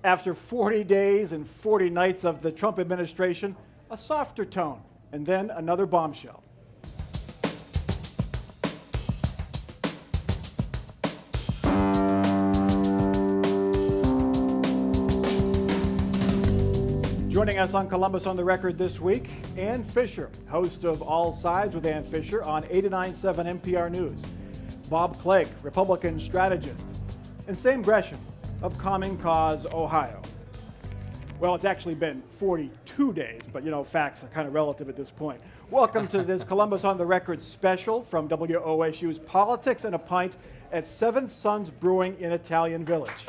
After 40 days and 40 nights of the Trump administration, a softer tone, and then another bombshell. Joining us on Columbus on the Record this week, Ann Fisher, host of All Sides with Ann Fisher on 89.7 NPR News. Bob Clegg, Republican strategist. And Sam Gresham of Common Cause, Ohio. Well, it's actually been 42 days, but you know, facts are kind of relative at this point. Welcome to this Columbus on the Record special from WOSU's Politics and a Pint at Seventh Sons Brewing in Italian Village.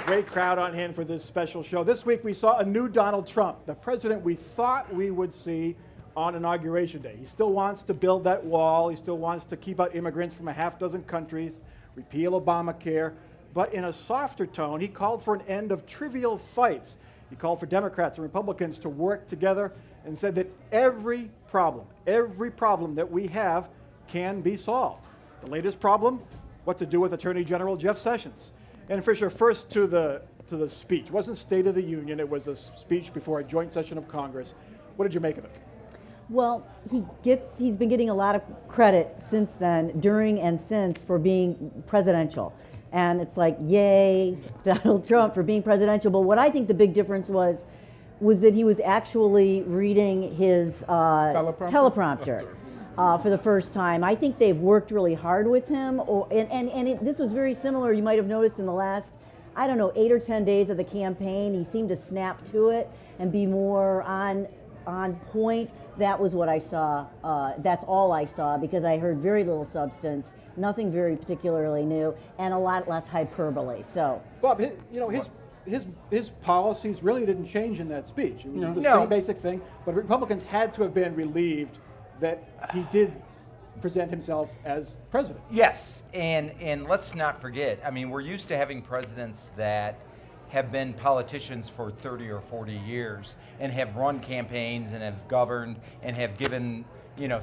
Great crowd on hand for this special show. This week we saw a new Donald Trump, the president we thought we would see on Inauguration Day. He still wants to build that wall. He still wants to keep out immigrants from a half dozen countries, repeal Obamacare. But in a softer tone, he called for an end of trivial fights. He called for Democrats and Republicans to work together and said that every problem that we have can be solved. The latest problem, what to do with Attorney General Jeff Sessions. And Fisher, first to the speech. It wasn't State of the Union, it was a speech before a joint session of Congress. What did you make of it? Well, he's been getting a lot of credit since then, during and since, for being presidential. And it's like, yay, Donald Trump for being presidential. But what I think the big difference was that he was actually reading his teleprompter for the first time. I think they've worked really hard with him. This was very similar, you might have noticed, in the last, 8 or 10 days of the campaign. He seemed to snap to it and be more on point. That was what I saw. That's all I saw, because I heard very little substance, nothing very particularly new, and a lot less hyperbole. So, Bob, his policies really didn't change in that speech. It was the same basic thing, but Republicans had to have been relieved that he did present himself as president. Yes, and let's not forget, I mean, we're used to having presidents that have been politicians for 30 or 40 years and have run campaigns and have governed and have given,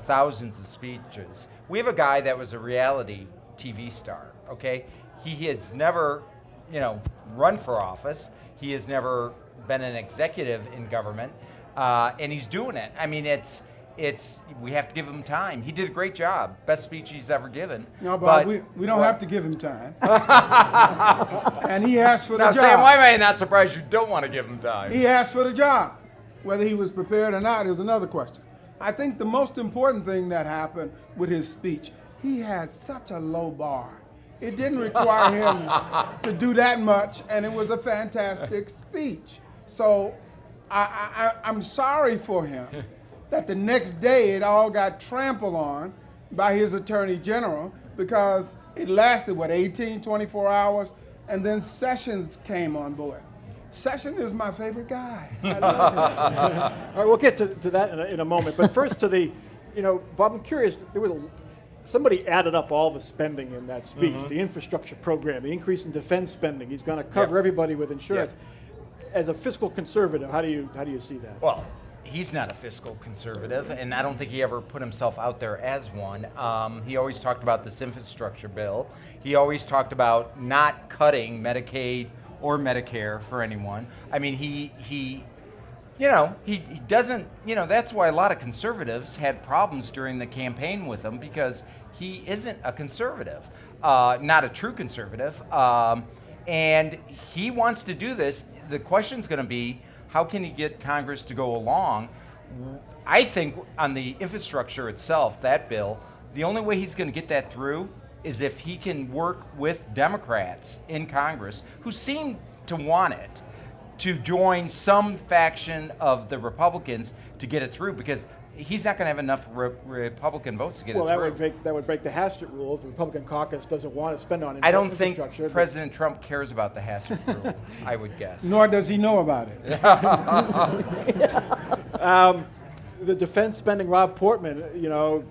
thousands of speeches. We have a guy that was a reality TV star, okay? He has never, run for office. He has never been an executive in government, and he's doing it. I mean, we have to give him time. He did a great job. Best speech he's ever given. No, but we don't have to give him time. And he asked for the job. Now, Sam, why am I not surprised you don't want to give him time? He asked for the job. Whether he was prepared or not is another question. I think the most important thing that happened with his speech, he had such a low bar. It didn't require him to do that much, and it was a fantastic speech. So I'm sorry for him that the next day it all got trampled on by his attorney general, because it lasted, 24 hours, and then Sessions came on board. Sessions is my favorite guy. I love him. All right, we'll get to that in a moment. But first to the, Bob, I'm curious, somebody added up all the spending in that speech, the infrastructure program, the increase in defense spending. He's going to cover everybody with insurance. As a fiscal conservative, how do you see that? Well, he's not a fiscal conservative, and I don't think he ever put himself out there as one. He always talked about this infrastructure bill. He always talked about not cutting Medicaid or Medicare for anyone. I mean, he doesn't, that's why a lot of conservatives had problems during the campaign with him, because he isn't a conservative, not a true conservative. And he wants to do this. The question's going to be, how can he get Congress to go along? I think on the infrastructure itself, that bill, the only way he's going to get that through is if he can work with Democrats in Congress who seem to want it, to join some faction of the Republicans to get it through, because he's not going to have enough Republican votes to get it through. Well, that would break the Hastert rule if the Republican caucus doesn't want to spend on I don't think infrastructure. President Trump cares about the Hastert rule, I would guess. Nor does he know about it. The defense spending, Rob Portman,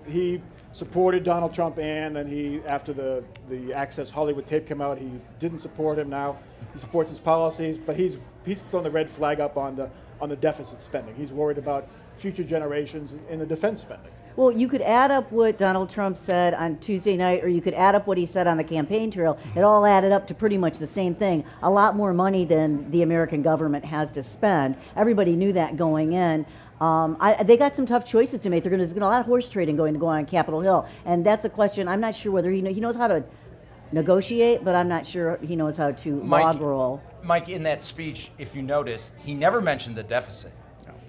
he supported Donald Trump, and then he, after the Access Hollywood tape came out, he didn't support him. Now he supports his policies, but he's thrown the red flag up on the deficit spending. He's worried about future generations in the defense spending. Well, you could add up what Donald Trump said on Tuesday night, or you could add up what he said on the campaign trail. It all added up to pretty much the same thing. A lot more money than the American government has to spend. Everybody knew that going in. They got some tough choices to make. There's going to be a lot of horse trading going to go on Capitol Hill, and that's a question. I'm not sure whether he knows how to negotiate, but I'm not sure he knows how to log roll. Mike, in that speech, if you notice, he never mentioned the deficit.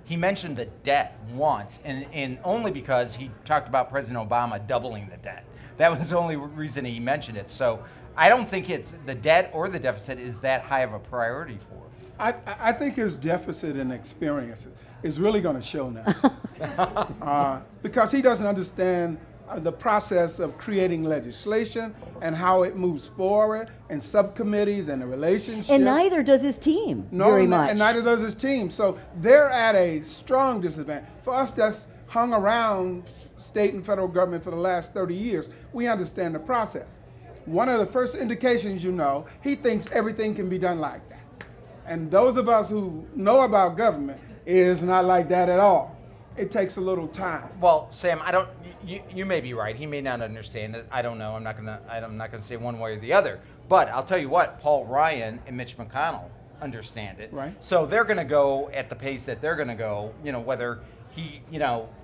He mentioned the debt once, and only because he talked about President Obama doubling the debt. That was the only reason he mentioned it. So I don't think it's the debt or the deficit is that high of a priority for him. I think his deficit in experience is really going to show now. Because he doesn't understand the process of creating legislation and how it moves forward and subcommittees and the relationships. And neither does his team very much. And neither does his team. So they're at a strong disadvantage. For us that's hung around state and federal government for the last 30 years, we understand the process. One of the first indications he thinks everything can be done like that. And those of us who know about government, it is not like that at all. It takes a little time. Well, Sam, you may be right. He may not understand it. I don't know. I'm not gonna say one way or the other. But I'll tell you what, Paul Ryan and Mitch McConnell understand it. Right. So they're gonna go at the pace that they're gonna go, whether he,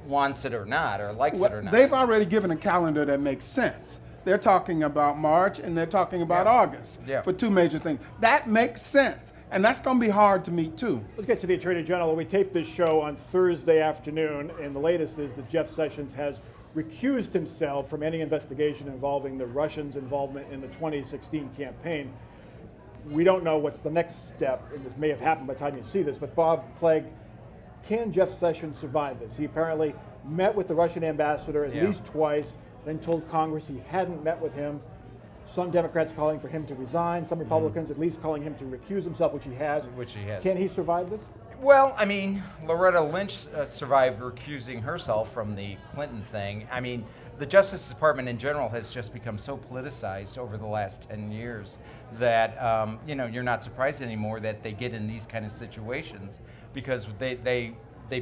wants it or not, or likes it or not. They've already given a calendar that makes sense. They're talking about March and they're talking about August for two major things. That makes sense. And that's going to be hard to meet, too. Let's get to the Attorney General. We taped this show on Thursday afternoon, and the latest is that Jeff Sessions has recused himself from any investigation involving the Russians' involvement in the 2016 campaign. We don't know what's the next step, and this may have happened by the time you see this, but Bob Clegg, can Jeff Sessions survive this? He apparently met with the Russian ambassador at least twice, then told Congress he hadn't met with him. Some Democrats calling for him to resign, some Republicans at least calling him to recuse himself, which he has. Can he survive this? Well, I mean, Loretta Lynch survived recusing herself from the Clinton thing. I mean, the Justice Department in general has just become so politicized over the last 10 years that, you're not surprised anymore that they get in these kind of situations because they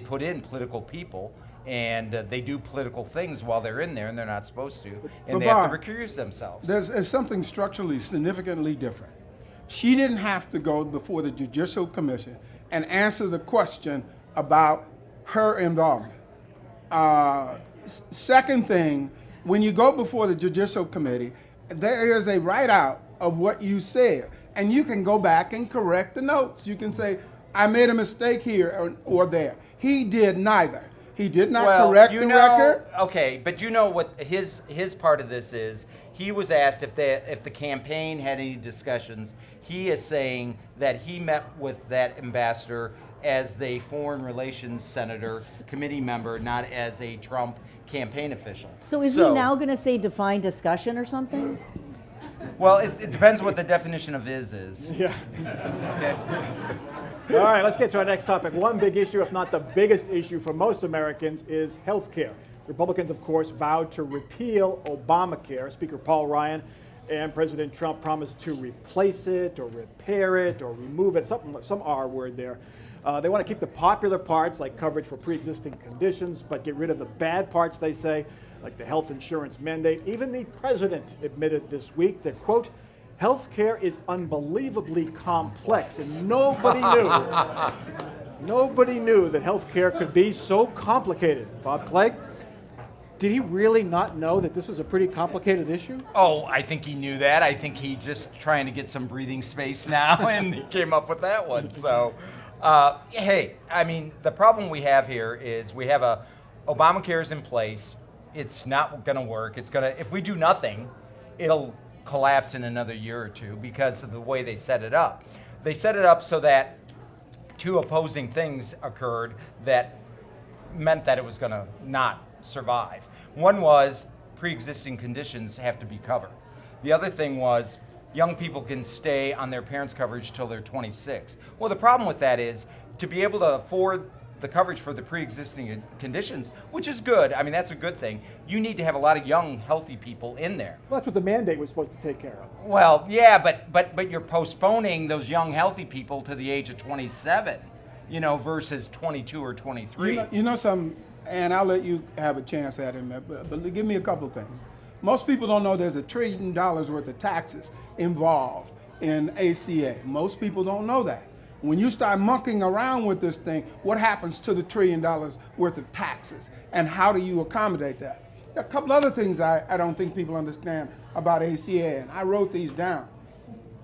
put in political people and they do political things while they're in there and they're not supposed to, and they have to recuse themselves. There's something structurally significantly different. She didn't have to go before the Judicial Commission and answer the question about her involvement. Second thing, when you go before the Judicial Committee, there is a write-out of what you said, and you can go back and correct the notes. You can say, I made a mistake here or there. He did neither. He did not correct the record. Okay, but what his part of this is? He was asked if the campaign had any discussions. He is saying that he met with that ambassador as the foreign relations senator, committee member, not as a Trump campaign official. So is he now going to say defined discussion or something? Well, it depends what the definition of is. Yeah. Okay. All right, let's get to our next topic. One big issue, if not the biggest issue for most Americans, is health care. Republicans, of course, vowed to repeal Obamacare. Speaker Paul Ryan and President Trump promised to replace it or repair it or remove it, some R word there. They want to keep the popular parts, like coverage for pre-existing conditions, but get rid of the bad parts, they say, like the health insurance mandate. Even the president admitted this week that, quote, healthcare is unbelievably complex, and nobody knew that healthcare could be so complicated. Bob Clegg, did he really not know that this was a pretty complicated issue? Oh, I think he knew that. I think he just trying to get some breathing space now, and he came up with that one. So, hey, I mean, the problem we have here is we have Obamacare is in place. It's not going to work. If we do nothing, it'll collapse in another year or two because of the way they set it up. They set it up so that two opposing things occurred that meant that it was going to not survive. One was pre-existing conditions have to be covered. The other thing was young people can stay on their parents' coverage till they're 26. Well, the problem with that is to be able to afford the coverage for the pre-existing conditions, which is good. I mean, that's a good thing. You need to have a lot of young, healthy people in there. Well, that's what the mandate was supposed to take care of. Well, yeah, but you're postponing those young, healthy people to the age of 27. versus 22 or 23. You know something, and I'll let you have a chance at it, but give me a couple of things. Most people don't know there's $1 trillion worth of taxes involved in ACA. Most people don't know that. When you start monkeying around with this thing, what happens to the $1 trillion worth of taxes, and how do you accommodate that? A couple other things I don't think people understand about ACA, and I wrote these down.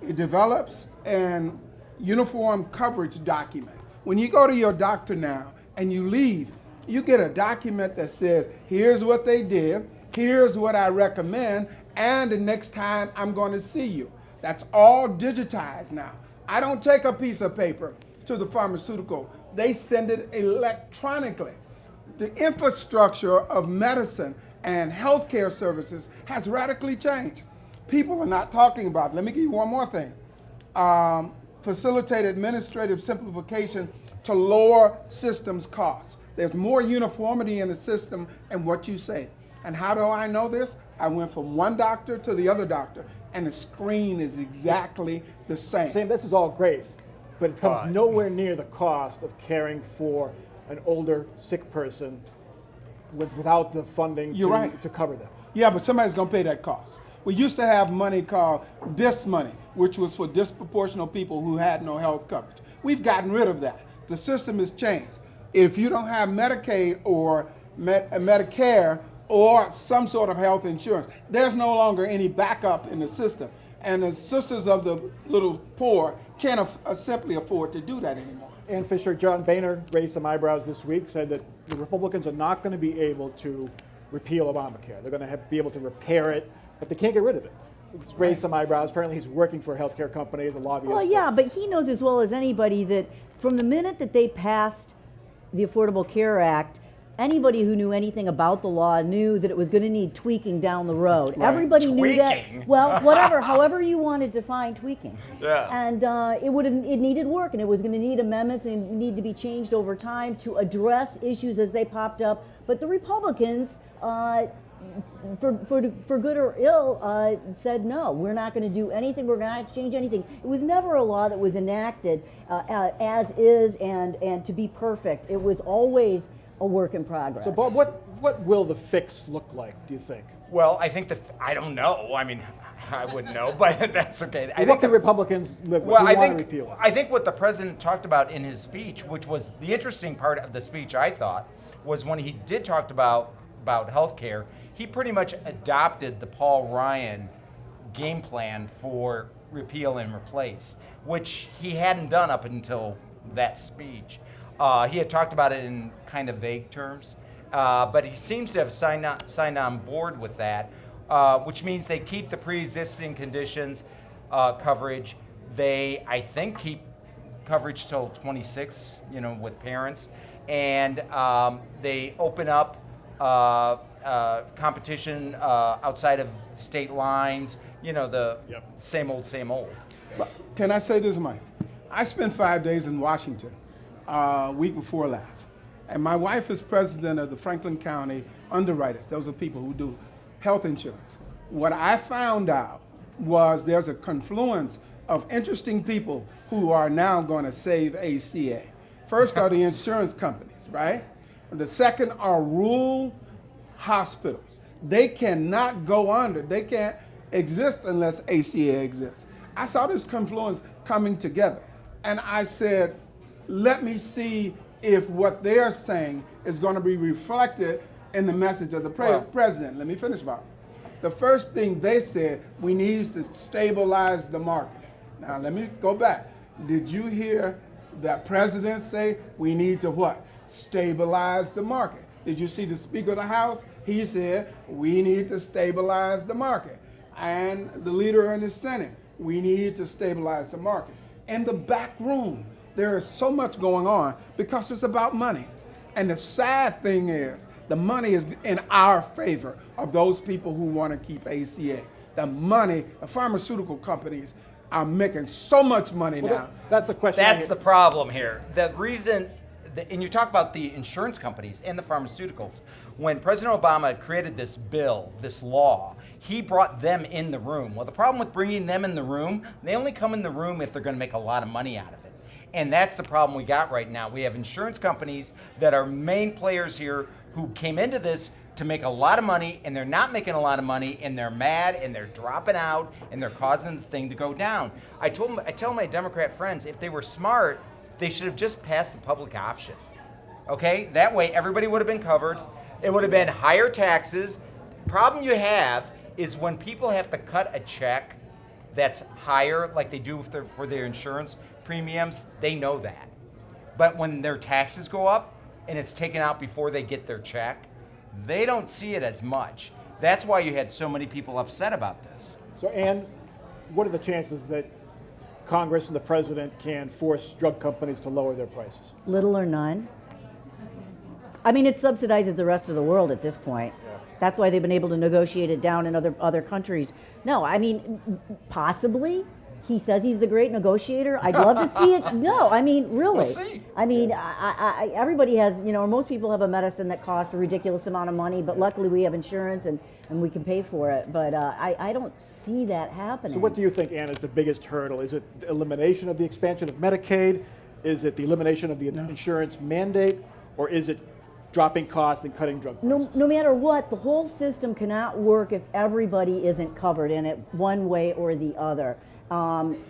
It develops an uniform coverage document. When you go to your doctor now and you leave, you get a document that says, here's what they did, here's what I recommend, and the next time I'm going to see you. That's all digitized now. I don't take a piece of paper to the pharmaceutical. They send it electronically. The infrastructure of medicine and healthcare services has radically changed. People are not talking about it. Let me give you one more thing. Facilitate administrative simplification to lower systems costs. There's more uniformity in the system and what you say. And how do I know this? I went from one doctor to the other doctor, and the screen is exactly the same. Sam, this is all great, but it comes nowhere near the cost of caring for an older, sick person without the funding You're right. to cover them. Yeah, but somebody's going to pay that cost. We used to have money called DIS money, which was for disproportional people who had no health coverage. We've gotten rid of that. The system has changed. If you don't have Medicaid or Medicare or some sort of health insurance, there's no longer any backup in the system. And the sisters of the little poor can't simply afford to do that anymore. Ann Fisher, John Boehner raised some eyebrows this week, said that the Republicans are not going to be able to repeal Obamacare. They're going to be able to repair it, but they can't get rid of it. It's raised some eyebrows. Apparently he's working for a healthcare company as a lobbyist. Well, yeah, but he knows as well as anybody that from the minute that they passed the Affordable Care Act, anybody who knew anything about the law knew that it was going to need tweaking down the road. Right. Everybody knew Tweaking? that. Well, whatever, however you want to define tweaking. Yeah. And it needed work, and it was going to need amendments and need to be changed over time to address issues as they popped up. But the Republicans, for good or ill, said no, we're not going to do anything, we're not going to change anything. It was never a law that was enacted as is and to be perfect. It was always a work in progress. So, Bob, what will the fix look like, do you think? Well, I think I don't know. I mean, I wouldn't know, but that's okay. Well, what can Republicans live with? Well, Who I want to think repeal it? I think what the president talked about in his speech, which was the interesting part of the speech, I thought, was when he did talk about health care, he pretty much adopted the Paul Ryan game plan for repeal and replace, which he hadn't done up until that speech. He had talked about it in kind of vague terms, but he seems to have signed on board with that, which means they keep the pre-existing conditions coverage. They, I think, keep coverage till 26, with parents, and they open up competition outside of state lines. The same old, same old. Can I say this, Mike? I spent 5 days in Washington, week before last. And my wife is president of the Franklin County Underwriters. Those are people who do health insurance. What I found out was there's a confluence of interesting people who are now going to save ACA. First are the insurance companies, right? And the second are rural hospitals. They cannot go under. They can't exist unless ACA exists. I saw this confluence coming together. And I said, let me see if what they're saying is going to be reflected in the message of the president. Let me finish, Bob. The first thing they said, we need to stabilize the market. Now, let me go back. Did you hear that president say we need to what? Stabilize the market. Did you see the Speaker of the House? He said we need to stabilize the market. And the leader in the Senate, we need to stabilize the market. In the back room, there is so much going on because it's about money. And the sad thing is, the money is in our favor of those people who want to keep ACA. The money, the pharmaceutical companies are making so much money now. That's the question. That's the problem here. The reason, and you talk about the insurance companies and the pharmaceuticals. When President Obama created this bill, this law, he brought them in the room. Well, the problem with bringing them in the room, they only come in the room if they're going to make a lot of money out of it. And that's the problem we got right now. We have insurance companies that are main players here who came into this to make a lot of money, and they're not making a lot of money, and they're mad, and they're dropping out, and they're causing the thing to go down. I tell my Democrat friends, if they were smart, they should have just passed the public option. Okay? That way, everybody would have been covered. It would have been higher taxes. Problem you have is when people have to cut a check that's higher, like they do for their insurance premiums, they know that. But when their taxes go up and it's taken out before they get their check, they don't see it as much. That's why you had so many people upset about this. So, Ann, what are the chances that Congress and the president can force drug companies to lower their prices? Little or none. I mean, it subsidizes the rest of the world at this point. That's why they've been able to negotiate it down in other countries. No, I mean, possibly. He says he's the great negotiator. I'd love to see it. No, I mean, really. We'll see. I mean, everybody has, or most people have a medicine that costs a ridiculous amount of money, but luckily we have insurance and we can pay for it. But I don't see that happening. So what do you think, Ann, is the biggest hurdle? Is it the elimination of the expansion of Medicaid? Is it the elimination of the insurance mandate? Or is it dropping costs and cutting drug prices? No matter what, the whole system cannot work if everybody isn't covered in it one way or the other.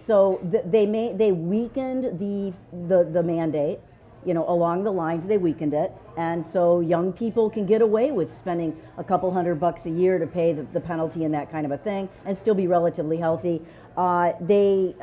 So they weakened the mandate, along the lines they weakened it, and so young people can get away with spending a couple $100 a year to pay the penalty and that kind of a thing, and still be relatively healthy. The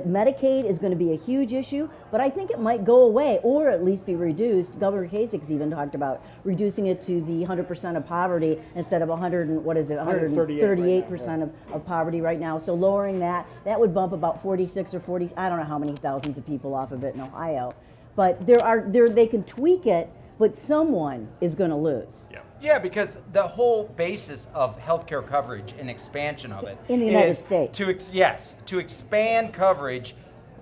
Medicaid is going to be a huge issue, but I think it might go away or at least be reduced. Governor Kasich's even talked about reducing it to the 100% of poverty instead of 138% of poverty right now. So lowering that would bump about 46 or 40, I don't know how many thousands of people off of it in Ohio. But they can tweak it, but someone is going to lose. Yeah, because the whole basis of healthcare coverage and expansion of it In the United is States. to expand coverage.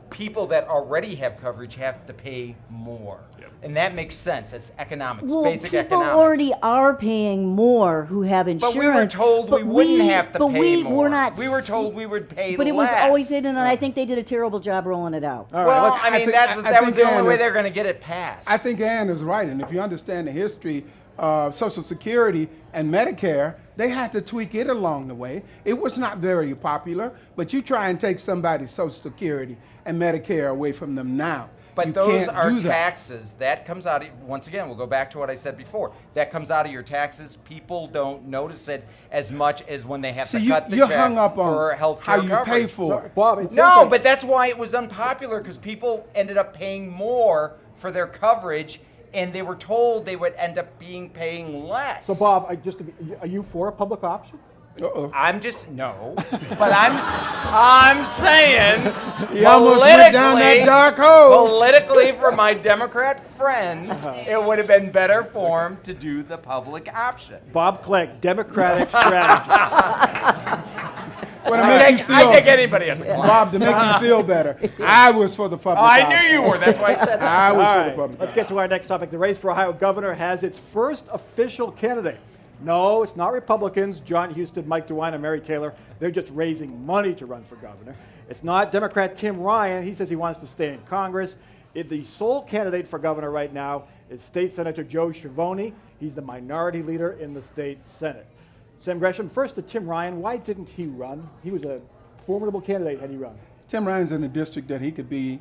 People that already have coverage have to pay more, and that makes sense. It's economics, Well, basic people economics. already are paying more who have insurance. But we were told we wouldn't have to pay more. We're not. We were told we would pay But less. it was always hidden, and I think they did a terrible job rolling it out. All right, Well, let's- I mean, think- that I was think the only Ann way is- they're going to get it passed. I think Ann is right, and if you understand the history of Social Security and Medicare, they had to tweak it along the way. It was not very popular, but you try and take somebody's Social Security and Medicare away from them now. But You those can't are do that. taxes. That comes out, once again, we'll go back to what I said before. That comes out of your taxes. People don't notice it as much as when they have So to you, cut the you're check hung up for on health how care you coverage. pay for So, it. Bob, it sounds No, like- but that's why it was unpopular, because people ended up paying more for their coverage, and they were told they would end up paying less. So, Bob, are you for a public option? Uh-oh. I'm just no, but I'm saying He almost went down that dark hole. Politically, for my Democrat friends, it would have been better for him to do the public option. Bob Clegg, Democratic strategist. Well, to I make you take feel- anybody as a client. Bob, to make you feel better, I was for the public I option. knew you were. That's why I said that. I was All for right, the public let's option. get to our next topic. The race for Ohio governor has its first official candidate. No, it's not Republicans, John Husted, Mike DeWine, and Mary Taylor. They're just raising money to run for governor. It's not Democrat Tim Ryan. He says he wants to stay in Congress. The sole candidate for governor right now is State Senator Joe Schiavone. He's the minority leader in the state Senate. Sam Gresham, first to Tim Ryan. Why didn't he run? He was a formidable candidate had he run. Tim Ryan's in a district that he could be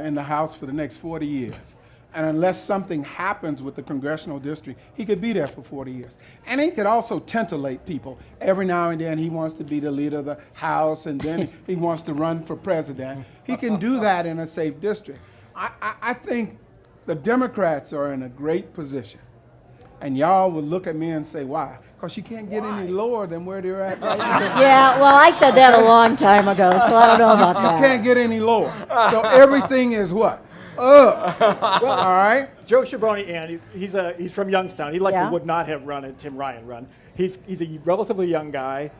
in the House for the next 40 years. And unless something happens with the congressional district, he could be there for 40 years. And he could also titillate people. Every now and then he wants to be the leader of the House, and then he wants to run for president. He can do that in a safe district. I think the Democrats are in a great position. And y'all would look at me and say, why? Because you can't get any lower than where they're at right now. Yeah, well, I said that a long time ago, so I don't know about You that. can't get any lower. So everything is what? Up. All right? Joe Schiavone, and he's from Youngstown. He likely Yeah. would not have run had Tim Ryan run. He's a relatively young guy.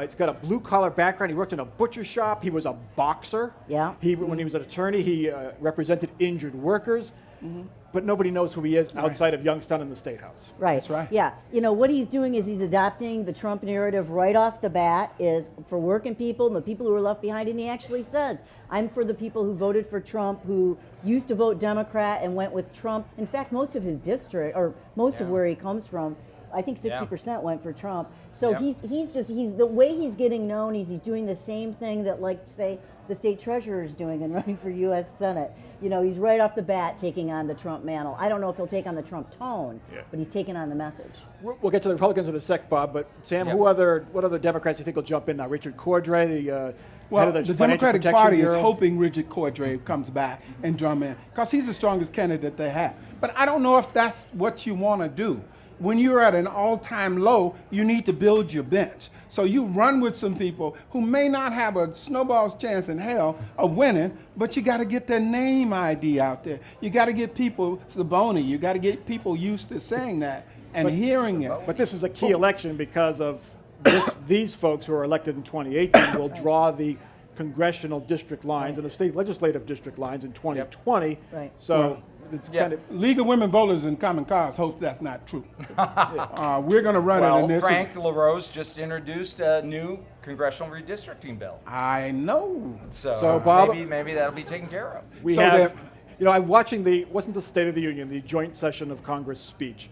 He's got a blue collar background. He worked in a butcher shop. He was a boxer. Yeah. When he was an attorney, he represented injured workers. but nobody knows who he is outside of Youngstown and the State House. Right. That's right. Yeah. You know, what he's doing is he's adopting the Trump narrative right off the bat is for working people and the people who are left behind. And he actually says, I'm for the people who voted for Trump, who used to vote Democrat and went with Trump. In fact, most of his district, or most of where he comes from, I think 60% went for Trump. So Yep. he's the way he's getting known is he's doing the same thing that, like, say, the state treasurer is doing and running for U.S. Senate. You know, he's right off the bat taking on the Trump mantle. I don't know if he'll take on the Trump tone, but he's taking on the message. We'll get to the Republicans in a sec, Bob, but Sam, Yep. what other Democrats do you think will jump in now? Richard Cordray, the head Well, of the the Financial Democratic Protection Party is Bureau. hoping Richard Cordray comes back and drum in because he's the strongest candidate they have. But I don't know if that's what you want to do. When you're at an all-time low, you need to build your bench. So you run with some people who may not have a snowball's chance in hell of winning, but you got to get their name ID out there. You got to get people, Saboni, you got to get people used to saying that and hearing it. But this is a key election because of these folks who are elected in 2018 will draw the congressional district lines and the state legislative district lines in 2020. Right. So it's kind of League of Women Voters and Common Cause hopes that's not true. We're going to run it in Well, this. Frank LaRose just introduced a new congressional redistricting bill. I know. So, Bob- maybe that'll be taken care of. we So have. that- You know, I'm watching wasn't the State of the Union, the joint session of Congress speech,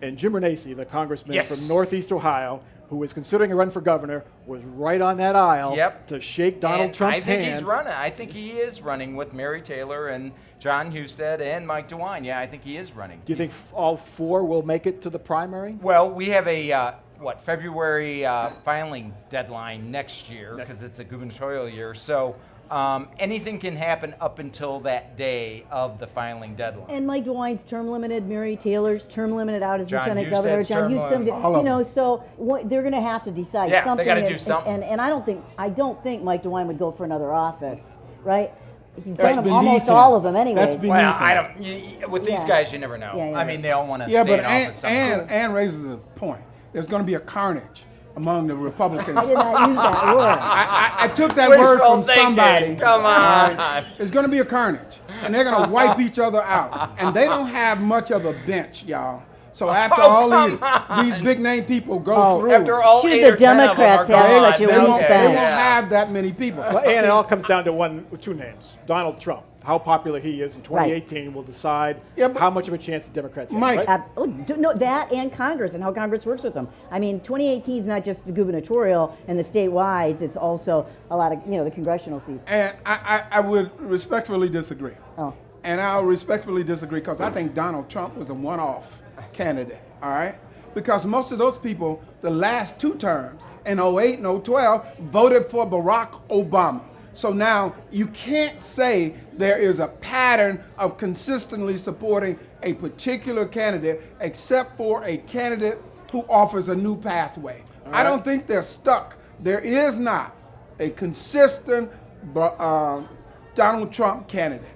and Jim Renacci, the congressman Yes. from Northeast Ohio, who was considering a run for governor, was right on that aisle to shake Donald And Trump's I think hand. he's running. I think he is running with Mary Taylor and John Husted and Mike DeWine. Yeah, I think he is running. Do you think all four will make it to the primary? Well, we have a February filing deadline next year because it's a gubernatorial year. So anything can happen up until that day of the filing deadline. And Mike DeWine's term limited, Mary Taylor's term limited out as John lieutenant Husted's governor. John term Houston, limited. All of you know, so they're going to have to decide Yeah, they something. gotta do and- something. And I don't think Mike DeWine would go for another office, right? He's That's done beneath almost him. all of them anyway. That's beneath Well, him. I don't. With these Yeah. guys, you never know. Yeah, yeah. I mean, they all want to Yeah, stay but in office. somehow. Ann raises a point. There's going to be a carnage among the Republicans. I did not use that word. I took that Wishful word from thinking. somebody. Come on. It's going to be a carnage, and they're going to wipe each other out. And they don't have much of a bench, y'all. So after all these big name people go through, After all Should 8 the or 10 of them are Democrats have gone, such a they weak won't, okay, bench? they won't yeah. have that many people. Well, and it all comes down to two names. Donald Trump. How popular he is in 2018 will decide Yeah, but- how much of a chance the Democrats have. Mike, right? No, that and Congress and how Congress works with them. I mean, 2018 is not just the gubernatorial and the statewide; it's also a lot of the congressional seats. And I would respectfully disagree. Oh. And I'll respectfully disagree because I think Donald Trump was a one-off candidate, all right? Because most of those people, the last two terms, in 08 and 012, voted for Barack Obama. So now you can't say there is a pattern of consistently supporting a particular candidate except for a candidate who offers a new pathway. I don't think they're stuck. There is not a consistent Donald Trump candidate.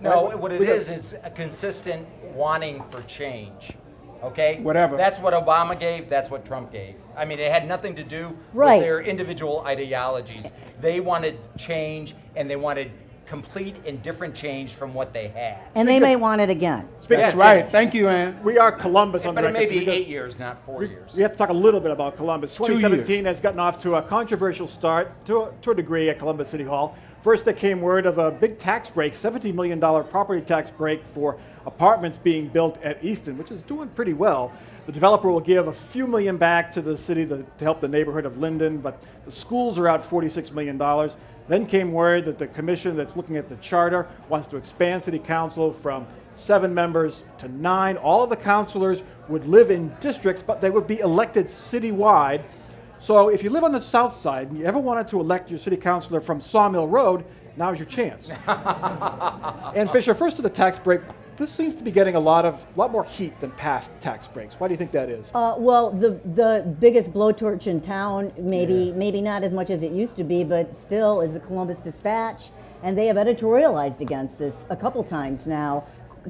No, what it is a consistent wanting for change. Okay? Whatever. That's what Obama gave, that's what Trump gave. I mean, it had nothing to do Right. with their individual ideologies. They wanted change and they wanted complete and different change from what they had. And they may want it again. That's right. Thank you, Ann. We are Columbus on But the it record. may so be we got- 8 years, not 4 years. We have to talk a little bit about Columbus. 2017 years. has gotten off to a controversial start to a degree at Columbus City Hall. First, there came word of a big tax break, $17 million property tax break for apartments being built at Easton, which is doing pretty well. The developer will give a few million back to the city to help the neighborhood of Linden, but the schools are out $46 million. Then came word that the commission that's looking at the charter wants to expand city council from 7 members to 9. All of the councilors would live in districts, but they would be elected citywide. So if you live on the south side and you ever wanted to elect your city councilor from Sawmill Road, now's your chance. And Fisher, first to the tax break, this seems to be getting a lot more heat than past tax breaks. Why do you think that is? Well, the biggest blowtorch in town, maybe not as much as it used to be, but still is the Columbus Dispatch, and they have editorialized against this a couple times now,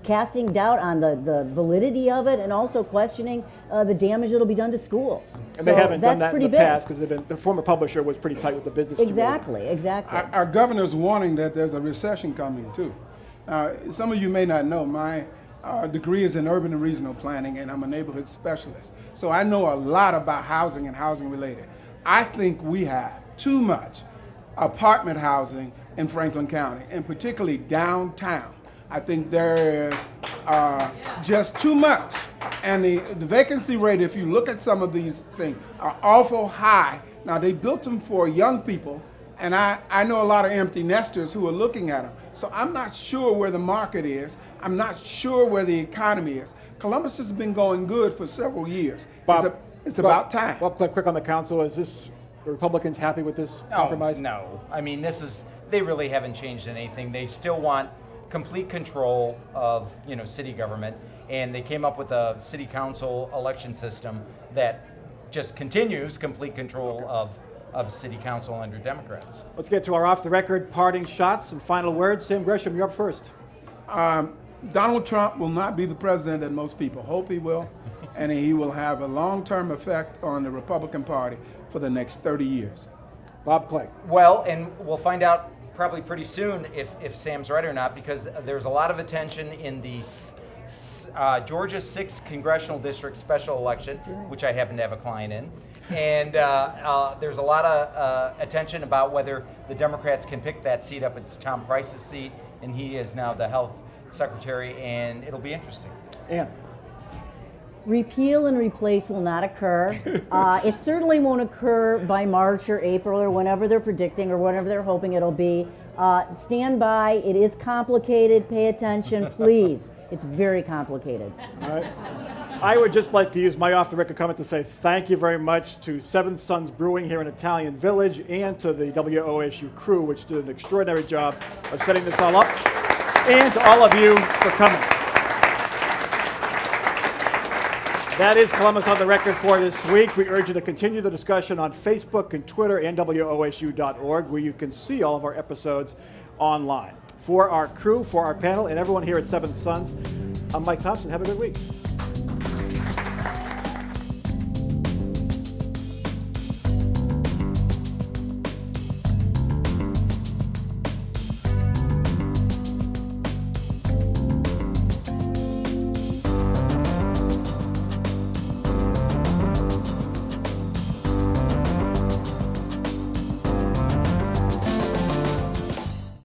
casting doubt on the validity of it and also questioning the damage that'll be done to schools. And they haven't done that in the big. past because the former publisher was pretty tight with the business community. Exactly. Our governor's warning that there's a recession coming too. Some of you may not know, my degree is in urban and regional planning, and I'm a neighborhood specialist. So I know a lot about housing and housing related. I think we have too much apartment housing in Franklin County, and particularly downtown. I think there is just too much. And the vacancy rate, if you look at some of these things, are awful high. Now, they built them for young people, and I know a lot of empty nesters who are looking at them. So I'm not sure where the market is. I'm not sure where the economy is. Columbus has been going good for several years. Bob, It's about time. Bob, quick on the council. Is the Republicans happy with this compromise? No. I mean, they really haven't changed anything. They still want complete control of, city government, and they came up with a city council election system that just continues complete control of city council under Democrats. Let's get to our off-the-record parting shots. Some final words. Sam Gresham, you're up first. Donald Trump will not be the president that most people hope he will, and he will have a long-term effect on the Republican Party for the next 30 years. Bob Clegg. Well, and we'll find out probably pretty soon if Sam's right or not, because there's a lot of attention in the Georgia 6th Congressional District special election, which I happen to have a client in. And there's a lot of attention about whether the Democrats can pick that seat up. It's Tom Price's seat, and he is now the health secretary, and it'll be interesting. Ann. Repeal and replace will not occur. It certainly won't occur by March or April or whenever they're predicting or whatever they're hoping it'll be. Stand by. It is complicated. Pay attention, please. It's very complicated. All right. I would just like to use my off-the-record comment to say thank you very much to Seventh Sons Brewing here in Italian Village and to the WOSU crew, which did an extraordinary job of setting this all up, and to all of you for coming. That is Columbus on the Record for this week. We urge you to continue the discussion on Facebook and Twitter and WOSU.org, where you can see all of our episodes online. For our crew, for our panel, and everyone here at Seventh Sons, I'm Mike Thompson. Have a good week.